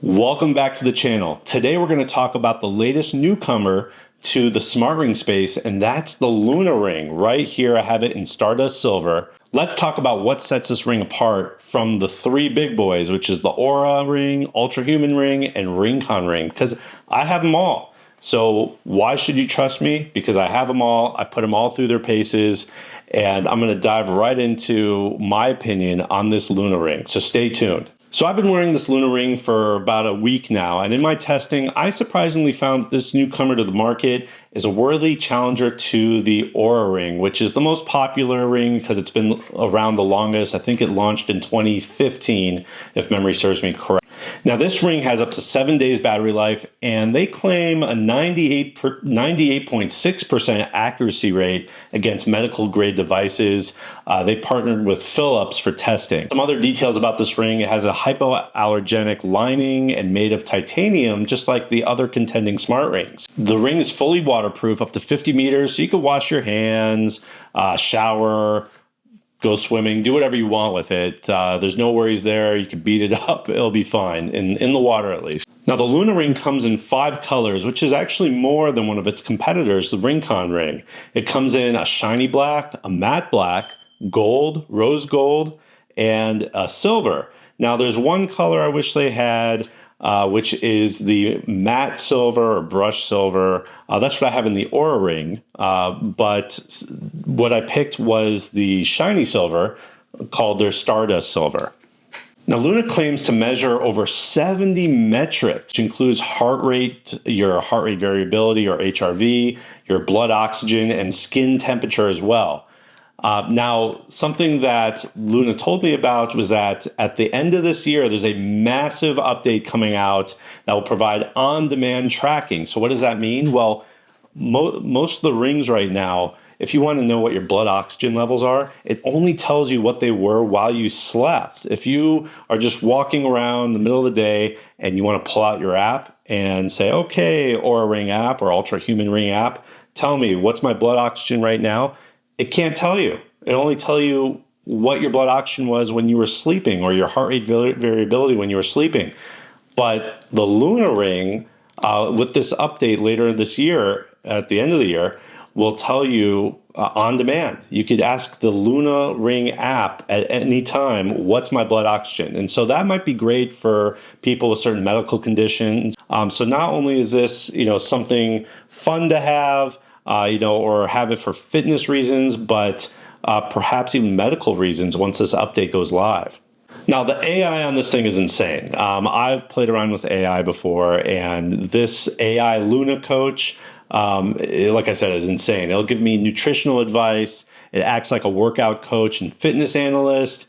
Welcome back to the channel. Today we're going to talk about the latest newcomer to the smart ring space, and that's the Luna ring. Right here I have it in Stardust Silver. Let's talk about what sets this ring apart from the three big boys, which is the Oura ring, Ultrahuman ring, and RingConn ring, because I have them all. So why should you trust me? Because I have them all. I put them all through their paces, and I'm going to dive right into my opinion on this Luna ring. So stay tuned. So I've been wearing this Luna ring for about a week now, and in my testing, I surprisingly found that this newcomer to the market is a worthy challenger to the Oura ring, which is the most popular ring because it's been around the longest. I think it launched in 2015, if memory serves me correct. Now this ring has up to 7 days battery life, and they claim a 98.6% accuracy rate against medical grade devices. They partnered with Philips for testing. Some other details about this ring: it has a hypoallergenic lining and made of titanium, just like the other contending smart rings. The ring is fully waterproof up to 50 meters, so you can wash your hands, shower, go swimming, do whatever you want with it. There's no worries there. You can beat it up. It'll be fine, in the water at least. Now the Luna ring comes in 5 colors, which is actually more than one of its competitors, the RingConn ring. It comes in a shiny black, a matte black, gold, rose gold, and a silver. Now there's one color I wish they had, which is the matte silver or brush silver. That's what I have in the Oura ring, but what I picked was the shiny silver, called their Stardust Silver. Now Luna claims to measure over 70 metrics, which includes heart rate, your heart rate variability or HRV, your blood oxygen, and skin temperature as well. Now, something that Luna told me about was that at the end of this year, there's a massive update coming out that will provide on-demand tracking. So what does that mean? Well, most of the rings right now, if you want to know what your blood oxygen levels are, it only tells you what they were while you slept. If you are just walking around in the middle of the day and you want to pull out your app and say, okay, Oura Ring app or Ultrahuman Ring app, tell me what's my blood oxygen right now, it can't tell you. It only tell you what your blood oxygen was when you were sleeping, or your heart rate variability when you were sleeping. But the Luna ring, with this update later this year, at the end of the year, will tell you on demand. You could ask the Luna ring app at any time, what's my blood oxygen? And so that might be great for people with certain medical conditions. So not only is this, something fun to have, or have it for fitness reasons, but perhaps even medical reasons once this update goes live. Now, the AI on this thing is insane. I've played around with AI before, and this AI Luna coach, like I said, is insane. It'll give me nutritional advice. It acts like a workout coach and fitness analyst,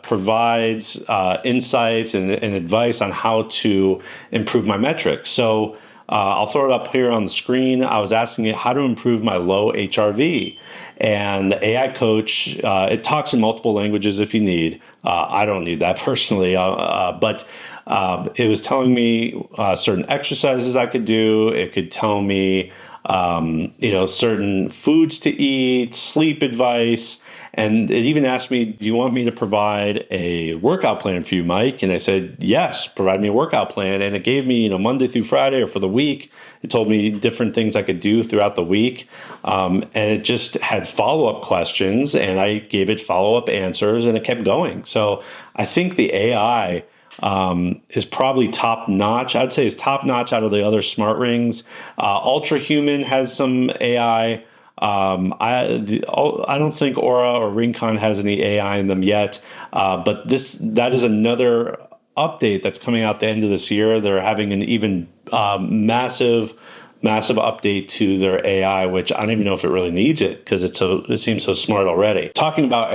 provides insights and advice on how to improve my metrics. So I'll throw it up here on the screen. I was asking it how to improve my low HRV. And the AI coach, it talks in multiple languages if you need. I don't need that personally, but it was telling me certain exercises I could do. It could tell me, certain foods to eat, sleep advice. And it even asked me, do you want me to provide a workout plan for you, Mike? And I said, yes, provide me a workout plan. And it gave me, Monday through Friday or for the week. It told me different things I could do throughout the week. And it just had follow-up questions, and I gave it follow-up answers, and it kept going. So I think the AI is probably top-notch. I'd say it's top-notch out of the other smart rings. Ultrahuman has some AI. I don't think Oura or RingConn has any AI in them yet, but that is another update that's coming out the end of this year. They're having an even massive update to their AI, which I don't even know if it really needs it because it seems so smart already. Talking about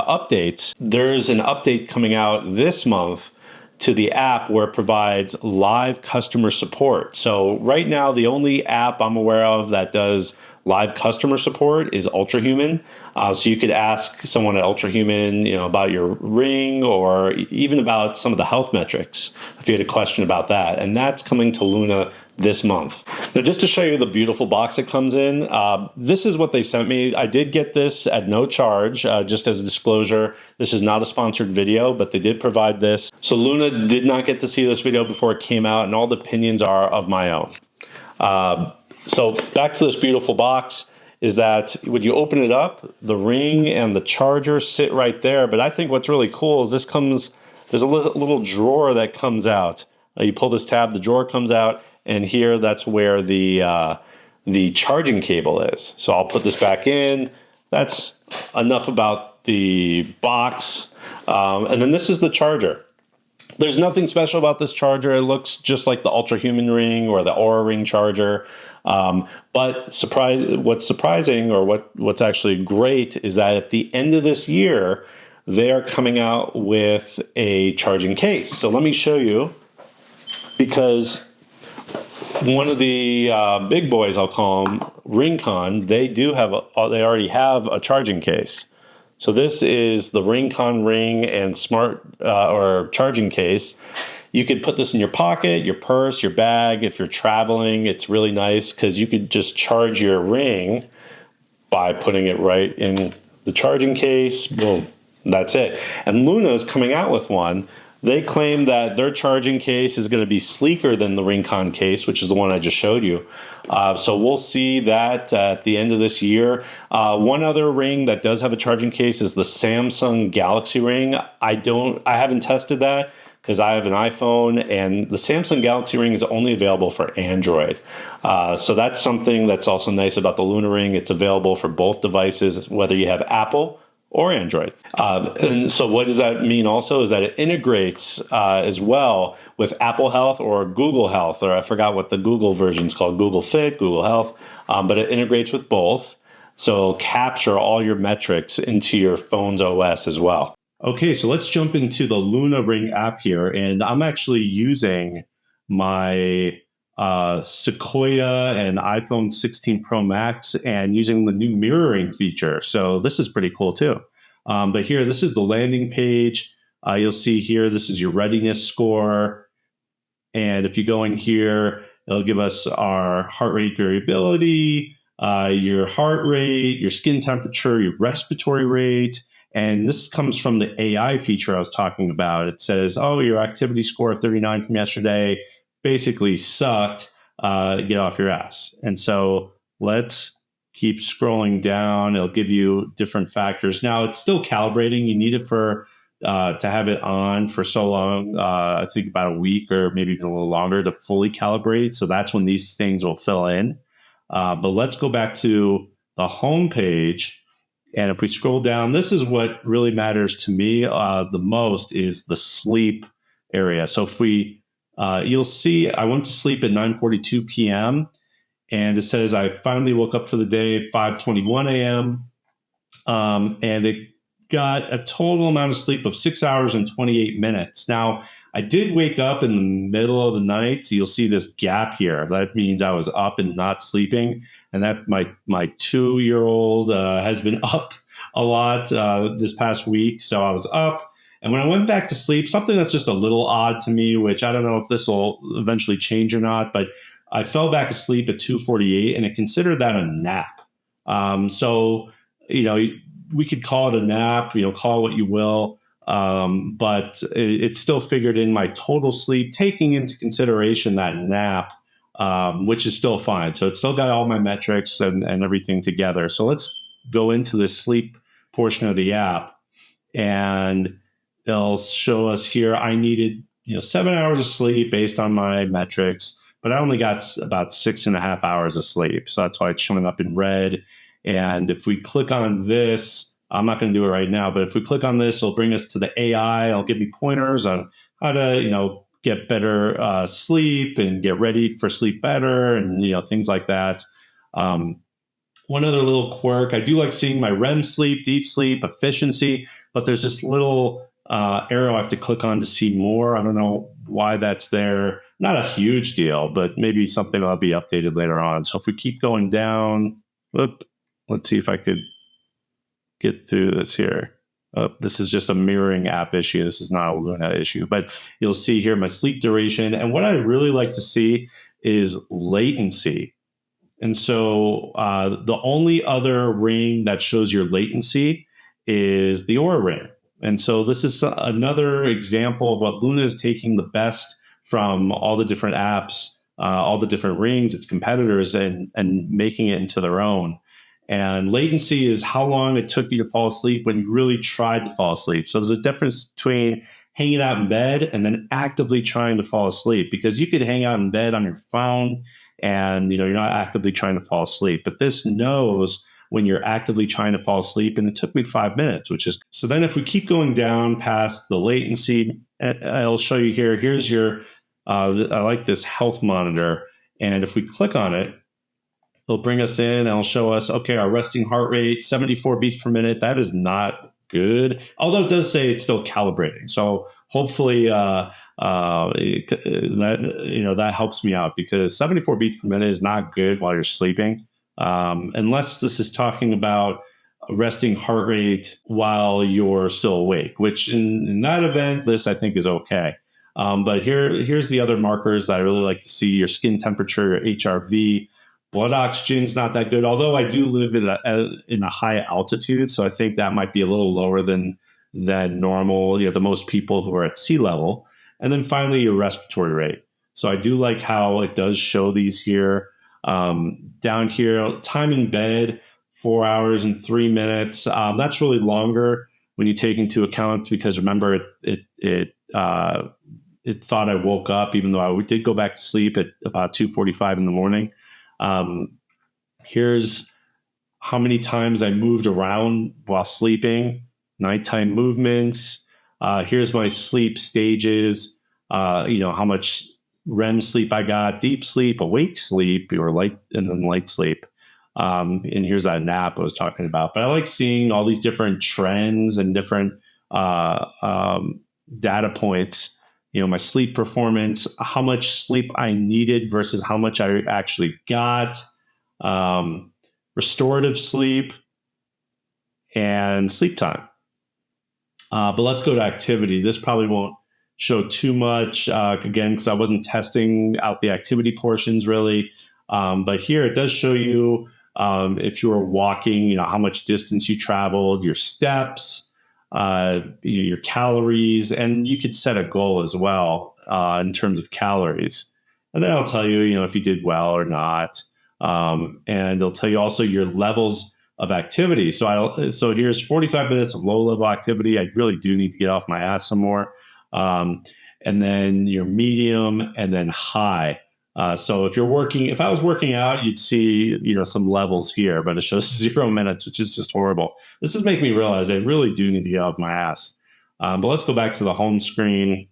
updates, there's an update coming out this month to the app where it provides live customer support. So right now, the only app I'm aware of that does live customer support is Ultrahuman. So you could ask someone at Ultrahuman, about your ring or even about some of the health metrics if you had a question about that. And that's coming to Luna this month. Now, just to show you the beautiful box it comes in, this is what they sent me. I did get this at no charge, just as a disclosure. This is not a sponsored video, but they did provide this. So Luna did not get to see this video before it came out, and all the opinions are of my own. So back to this beautiful box is that when you open it up, the ring and the charger sit right there. But I think what's really cool is this comes, there's a little drawer that comes out. You pull this tab, the drawer comes out, and here that's where the charging cable is. So I'll put this back in. That's enough about the box. And then this is the charger. There's nothing special about this charger. It looks just like the Ultrahuman ring or the Oura ring charger. But what's surprising, or what's actually great, is that at the end of this year, they are coming out with a charging case. So let me show you, because one of the big boys, I'll call them, RingConn, they already have a charging case. So this is the RingConn ring and smart or charging case. You could put this in your pocket, your purse, your bag. If you're traveling, it's really nice because you could just charge your ring by putting it right in the charging case. Boom, that's it. And Luna is coming out with one. They claim that their charging case is going to be sleeker than the RingConn case, which is the one I just showed you. So we'll see that at the end of this year. One other ring that does have a charging case is the Samsung Galaxy ring. I haven't tested that because I have an iPhone, and the Samsung Galaxy ring is only available for Android. So that's something that's also nice about the Luna ring. It's available for both devices, whether you have Apple or Android. And so what does that mean also is that it integrates as well with Apple Health or Google Health, or I forgot what the Google version is called, Google Fit, Google Health, but it integrates with both. So it'll capture all your metrics into your phone's OS as well. Okay, so let's jump into the Luna Ring app here. And I'm actually using my Sequoia and iPhone 16 Pro Max and using the new mirroring feature. So this is pretty cool too. But here, this is the landing page. You'll see here, this is your readiness score. And if you go in here, it'll give us our heart rate variability, your heart rate, your skin temperature, your respiratory rate. And this comes from the AI feature I was talking about. It says, oh, your activity score of 39 from yesterday basically sucked. Get off your ass. And so let's keep scrolling down. It'll give you different factors. Now, it's still calibrating. You need it for to have it on for so long, I think about a week or maybe even a little longer to fully calibrate. So that's when these things will fill in. But let's go back to the home page. And if we scroll down, this is what really matters to me the most is the sleep area. So if we, you'll see I went to sleep at 9:42 p.m. and it says I finally woke up for the day at 5:21 a.m. And it got a total amount of sleep of 6 hours and 28 minutes. Now, I did wake up in the middle of the night. So you'll see this gap here. That means I was up and not sleeping. And that my 2-year-old has been up a lot this past week. So I was up. And when I went back to sleep, something that's just a little odd to me, which I don't know if this will eventually change or not, but I fell back asleep at 2:48 and it considered that a nap. So, you know, we could call it a nap, you know, call it what you will. But it's still figured in my total sleep, taking into consideration that nap, which is still fine. So it's still got all my metrics and everything together. So let's go into the sleep portion of the app, and they'll show us here. I needed, 7 hours of sleep based on my metrics, but I only got about 6.5 hours of sleep. So that's why it's showing up in red. And if we click on this, I'm not going to do it right now, but if we click on this, it'll bring us to the AI. It'll give me pointers on how to, get better sleep and get ready for sleep better and, things like that. One other little quirk, I do like seeing my REM sleep, deep sleep, efficiency, but there's this little arrow I have to click on to see more. I don't know why that's there. Not a huge deal, but maybe something that'll be updated later on. So if we keep going down, let's see if I could get through this here. This is just a mirroring app issue. This is not a Luna issue, but you'll see here my sleep duration. And what I really like to see is latency. And so the only other ring that shows your latency is the Oura ring. And so this is another example of what Luna is taking the best from all the different apps, all the different rings, its competitors, and making it into their own. And latency is how long it took you to fall asleep when you really tried to fall asleep. So there's a difference between hanging out in bed and then actively trying to fall asleep, because you could hang out in bed on your phone and you're not actively trying to fall asleep. But this knows when you're actively trying to fall asleep, and it took me 5 minutes, which is so. Then if we keep going down past the latency, I'll show you here. Here's your I like this health monitor, and if we click on it, it'll bring us in and it'll show us, okay, our resting heart rate, 74 beats per minute. That is not good. Although it does say it's still calibrating. So hopefully that helps me out, because 74 beats per minute is not good while you're sleeping. Unless this is talking about resting heart rate while you're still awake, which in that event, this I think is okay. But here's the other markers that I really like to see: your skin temperature, your HRV. Blood oxygen's not that good, although I do live in a high altitude, so I think that might be a little lower than normal. The most people who are at sea level. And then finally, your respiratory rate. So I do like how it does show these here. Down here, timing bed, 4 hours and 3 minutes. That's really longer when you take into account, because remember, it thought I woke up, even though I did go back to sleep at about 2:45 in the morning. Here's how many times I moved around while sleeping, nighttime movements. Here's my sleep stages, how much REM sleep I got, deep sleep, awake sleep, or light, and then light sleep. And here's that nap I was talking about. But I like seeing all these different trends and different data points. My sleep performance, how much sleep I needed versus how much I actually got, restorative sleep, and sleep time. But let's go to activity. This probably won't show too much, again, because I wasn't testing out the activity portions really. But here it does show you, if you were walking, how much distance you traveled, your steps, your calories, and you could set a goal as well in terms of calories. And then I'll tell you, if you did well or not. And it'll tell you also your levels of activity. So here's 45 minutes of low level activity. I really do need to get off my ass some more. And then your medium, and then high. So if I was working out, you'd see, some levels here, but it shows 0 minutes, which is just horrible. This is making me realize I really do need to get off my ass. But let's go back to the home screen.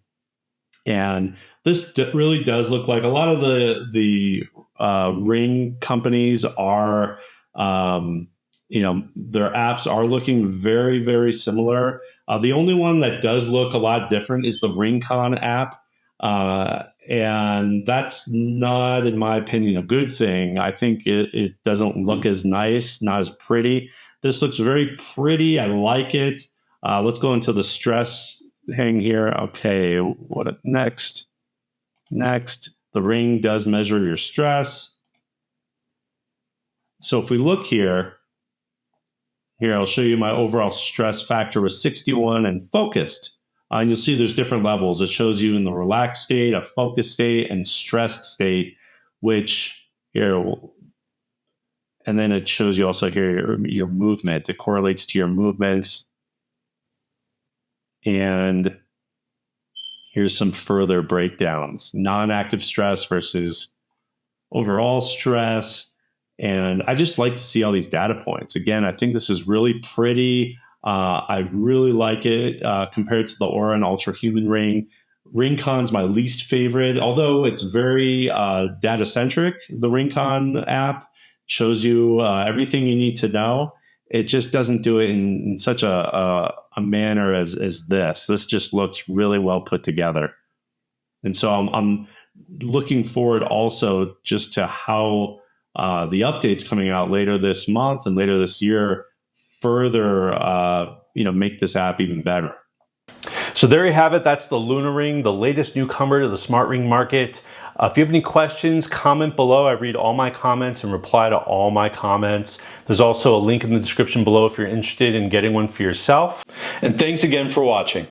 And this really does look like a lot of the ring companies are, their apps are looking very, very similar. The only one that does look a lot different is the RingConn app. And that's not, in my opinion, a good thing. I think it doesn't look as nice, not as pretty. This looks very pretty. I like it. Let's go into the stress hang here. Okay, next? Next, the ring does measure your stress. So if we look here, I'll show you my overall stress factor was 61 and focused. And you'll see there's different levels. It shows you in the relaxed state, a focused state, and stressed state, which here, and then it shows you also here your movement. It correlates to your movements. And here's some further breakdowns: non-active stress versus overall stress. And I just like to see all these data points. Again, I think this is really pretty. I really like it compared to the Oura and Ultrahuman ring. RingConn's my least favorite, although it's very data-centric. The RingConn app shows you everything you need to know. It just doesn't do it in such a manner as this. This just looks really well put together. And so I'm looking forward also just to how the updates coming out later this month and later this year further make this app even better. So there you have it. That's the Luna Ring, the latest newcomer to the smart ring market. If you have any questions, comment below. I read all my comments and reply to all my comments. There's also a link in the description below if you're interested in getting one for yourself. And thanks again for watching.